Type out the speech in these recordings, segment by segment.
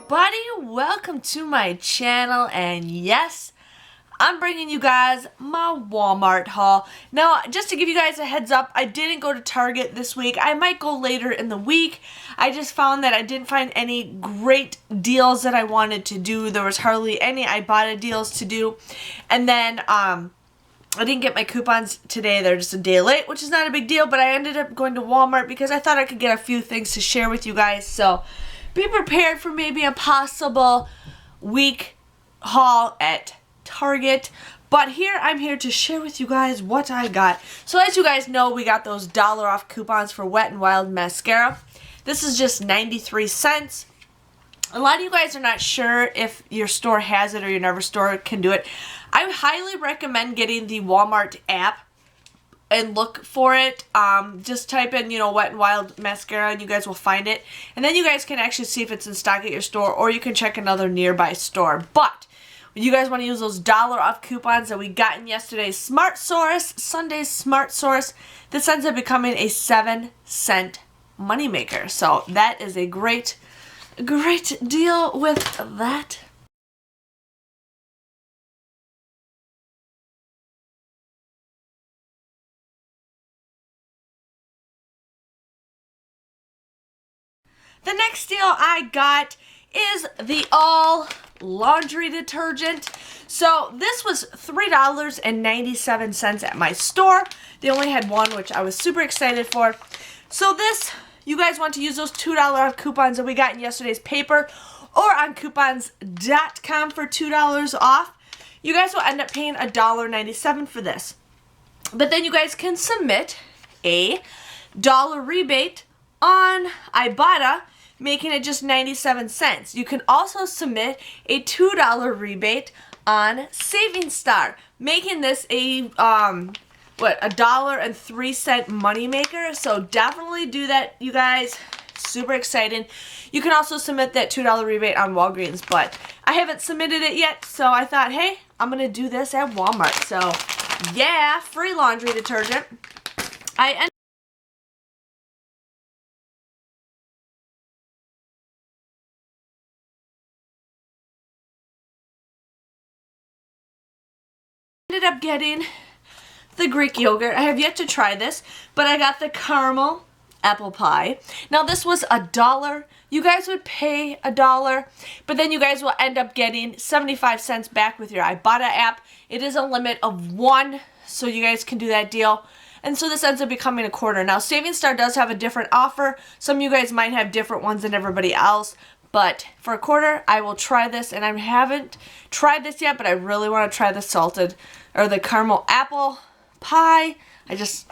everybody, welcome to my channel, and yes, I'm bringing you guys my Walmart haul. Now, just to give you guys a heads up, I didn't go to Target this week. I might go later in the week. I just found that I didn't find any great deals that I wanted to do. There was hardly any Ibotta deals to do, and then I didn't get my coupons today. They're just a day late, which is not a big deal, but I ended up going to Walmart because I thought I could get a few things to share with you guys. So be prepared for maybe a possible week haul at Target. But I'm here to share with you guys what I got. So as you guys know, we got those $1 off coupons for Wet n Wild mascara. This is just 93 cents. A lot of you guys are not sure if your store has it or your Never store can do it. I highly recommend getting the Walmart app and look for it. Just type in, Wet n Wild mascara and you guys will find it. And then you guys can actually see if it's in stock at your store, or you can check another nearby store. But when you guys want to use those $1 off coupons that we got in yesterday's Smart Source, Sunday's Smart Source, this ends up becoming a 7-cent moneymaker. So that is a great deal with that. The next deal I got is the all laundry detergent. So this was $3.97 at my store. They only had one, which I was super excited for. So this, you guys want to use those $2 off coupons that we got in yesterday's paper, or on coupons.com for $2 off. You guys will end up paying $1.97 for this. But then you guys can submit a $1 rebate on Ibotta, making it just 97 cents. You can also submit a $2 rebate on Saving Star, making this a $1.03 moneymaker. So definitely do that, you guys. Super exciting. You can also submit that $2 rebate on Walgreens, but I haven't submitted it yet, so I thought, hey, I'm gonna do this at Walmart. So yeah, free laundry detergent. I ended up getting the Greek yogurt. I have yet to try this, but I got the caramel apple pie. Now this was $1. You guys would pay $1, but then you guys will end up getting 75 cents back with your Ibotta app. It is a limit of 1, so you guys can do that deal. And so this ends up becoming $0.25. Now Saving Star does have a different offer. Some of you guys might have different ones than everybody else. But for $0.25, I will try this, and I haven't tried this yet, but I really want to try the salted, or the caramel apple pie. I just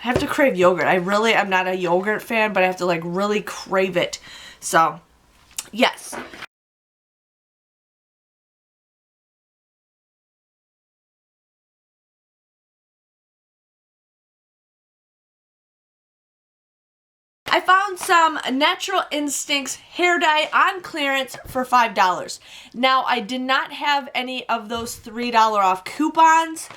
have to crave yogurt. I'm not a yogurt fan, but I have to really crave it. So, yes. I found some Natural Instincts hair dye on clearance for $5. Now, I did not have any of those $3 off coupons.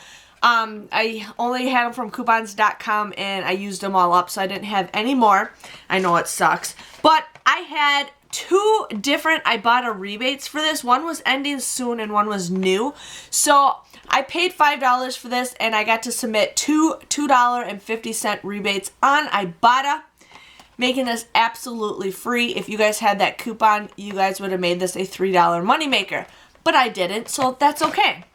I only had them from coupons.com, and I used them all up, so I didn't have any more. I know it sucks. But I had 2 different Ibotta rebates for this. One was ending soon and one was new. So I paid $5 for this, and I got to submit two $2.50 rebates on Ibotta, making this absolutely free. If you guys had that coupon, you guys would have made this a $3 moneymaker. But I didn't, so that's okay.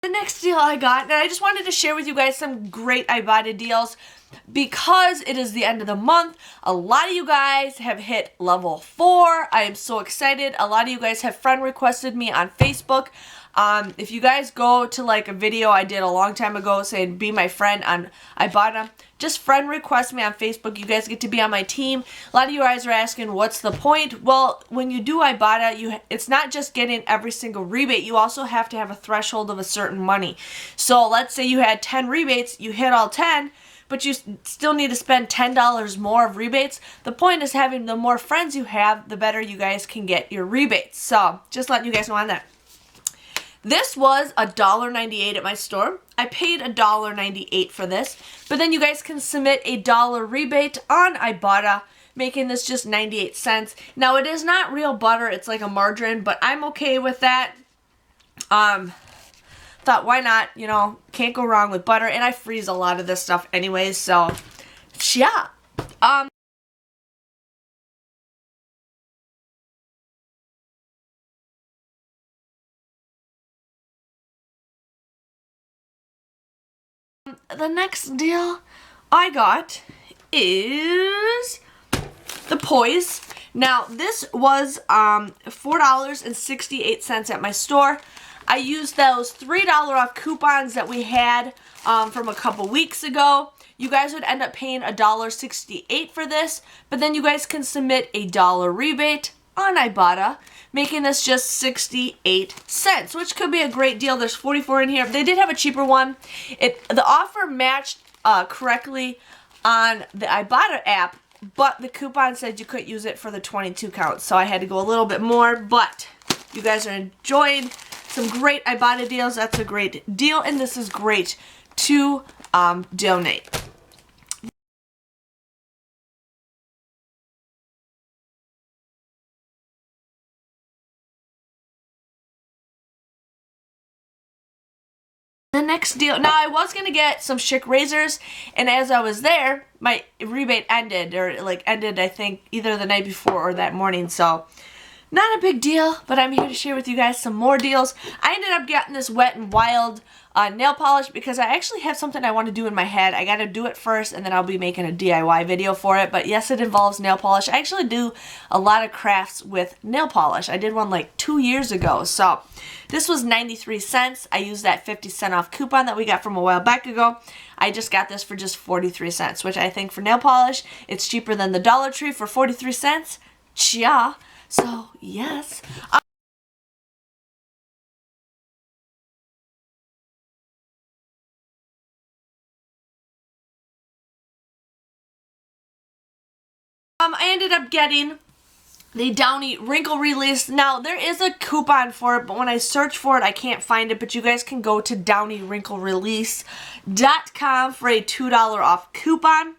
The next deal I got, and I just wanted to share with you guys some great Ibotta deals because it is the end of the month. A lot of you guys have hit level 4. I am so excited. A lot of you guys have friend requested me on Facebook. If you guys go to a video I did a long time ago saying be my friend on Ibotta, just friend request me on Facebook. You guys get to be on my team. A lot of you guys are asking what's the point. Well, when you do Ibotta, it's not just getting every single rebate. You also have to have a threshold of a certain money. So let's say you had 10 rebates, you hit all 10, but you still need to spend $10 more of rebates. The point is having the more friends you have, the better you guys can get your rebates. So just letting you guys know on that. This was $1.98 at my store. I paid $1.98 for this, but then you guys can submit a $1 rebate on Ibotta, making this just 98 cents. Now, it is not real butter, it's like a margarine, but I'm okay with that. Thought, why not? You know, can't go wrong with butter, and I freeze a lot of this stuff anyways, so yeah. The next deal I got is the Poise. Now, this was $4.68 at my store. I used those $3 off coupons that we had from a couple weeks ago. You guys would end up paying $1.68 for this, but then you guys can submit a $1 rebate on Ibotta, making this just 68 cents, which could be a great deal. There's 44 in here. They did have a cheaper one. The offer matched correctly on the Ibotta app, but the coupon said you couldn't use it for the 22 count, so I had to go a little bit more, but you guys are enjoying some great Ibotta deals. That's a great deal, and this is great to donate. The next deal, now I was going to get some Schick razors, and as I was there, my rebate ended, or like ended I think either the night before or that morning, so not a big deal, but I'm here to share with you guys some more deals. I ended up getting this Wet n Wild nail polish because I actually have something I want to do in my head. I got to do it first, and then I'll be making a DIY video for it. But yes, it involves nail polish. I actually do a lot of crafts with nail polish. I did one like 2 years ago. So this was 93 cents. I used that 50-cent off coupon that we got from a while back ago. I just got this for just 43 cents, which I think for nail polish, it's cheaper than the Dollar Tree for 43 cents. Chia. So yes. I ended up getting the Downy Wrinkle Release. Now, there is a coupon for it, but when I search for it, I can't find it. But you guys can go to DownyWrinkleRelease.com for a $2 off coupon.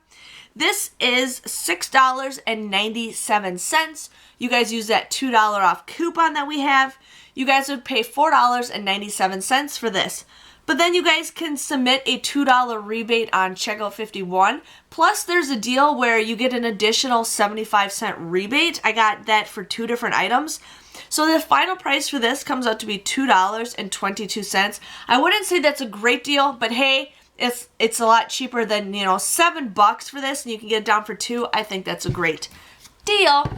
This is $6.97. You guys use that $2 off coupon that we have. You guys would pay $4.97 for this. But then you guys can submit a $2 rebate on checkout 51. Plus, there's a deal where you get an additional 75-cent rebate. I got that for 2 different items. So the final price for this comes out to be $2.22. I wouldn't say that's a great deal, but hey, it's a lot cheaper than, you know, $7 for this, and you can get it down for 2. I think that's a great deal.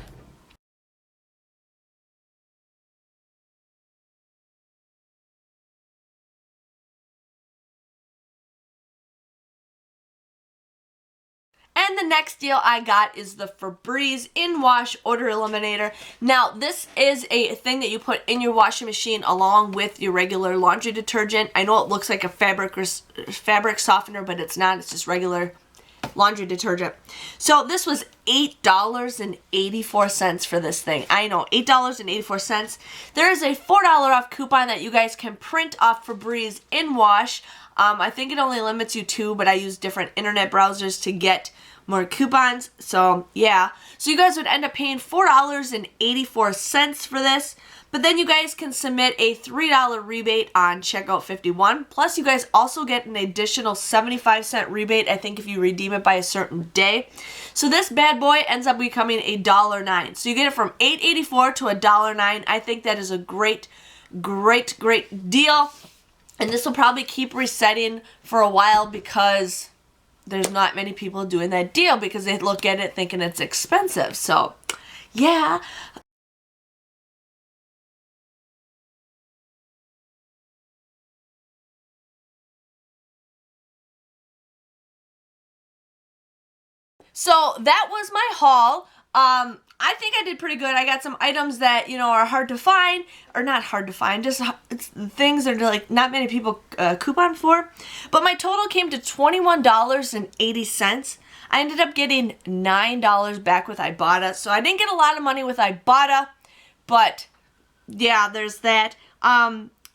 And the next deal I got is the Febreze In-Wash Odor Eliminator. Now, this is a thing that you put in your washing machine along with your regular laundry detergent. I know it looks like a fabric softener, but it's not. It's just regular laundry detergent. So this was $8.84 for this thing. I know, $8.84. There is a $4 off coupon that you guys can print off Febreze In-Wash. I think it only limits you 2, but I use different internet browsers to get more coupons. So yeah, so you guys would end up paying $4.84 for this. But then you guys can submit a $3 rebate on checkout 51. Plus, you guys also get an additional 75-cent rebate, I think, if you redeem it by a certain day. So this bad boy ends up becoming $1.09. So you get it from $8.84 to $1.09. I think that is a great, great, great deal. And this will probably keep resetting for a while because there's not many people doing that deal because they look at it thinking it's expensive. So, yeah. So that was my haul. I think I did pretty good. I got some items that, you know, are hard to find, or not hard to find, just it's things that are like not many people coupon for. But my total came to $21.80. I ended up getting $9 back with Ibotta, so I didn't get a lot of money with Ibotta, but yeah, there's that.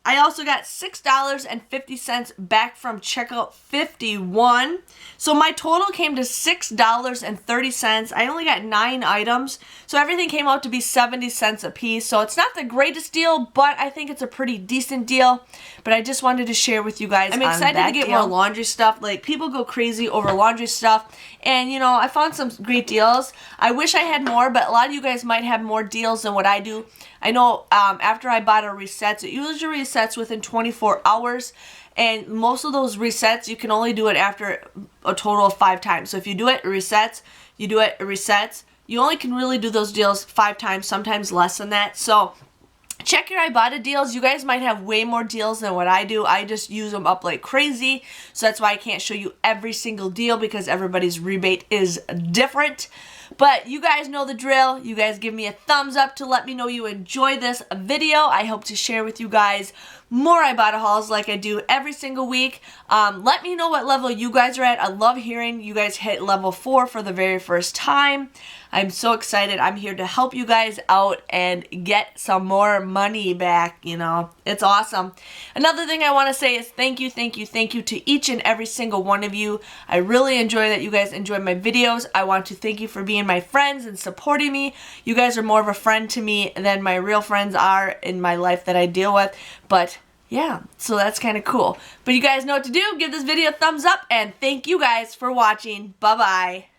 I also got $6.50 back from checkout 51. So my total came to $6.30. I only got 9 items. So everything came out to be 70 cents a piece. So it's not the greatest deal, but I think it's a pretty decent deal. But I just wanted to share with you guys. I'm excited to get more laundry stuff. Like, people go crazy over laundry stuff. And, you know, I found some great deals. I wish I had more, but a lot of you guys might have more deals than what I do. I know after Ibotta resets, it usually resets within 24 hours. And most of those resets, you can only do it after a total of 5 times. So if you do it, it resets. You do it, it resets. You only can really do those deals 5 times, sometimes less than that. So check your Ibotta deals. You guys might have way more deals than what I do. I just use them up like crazy. So that's why I can't show you every single deal, because everybody's rebate is different. But you guys know the drill. You guys give me a thumbs up to let me know you enjoy this video. I hope to share with you guys more Ibotta hauls like I do every single week. Let me know what level you guys are at. I love hearing you guys hit level 4 for the very first time. I'm so excited. I'm here to help you guys out and get some more money back, you know. It's awesome. Another thing I want to say is thank you to each and every single one of you. I really enjoy that you guys enjoy my videos. I want to thank you for being my friends and supporting me. You guys are more of a friend to me than my real friends are in my life that I deal with. But yeah, so that's kind of cool. But you guys know what to do. Give this video a thumbs up, and thank you guys for watching. Bye-bye.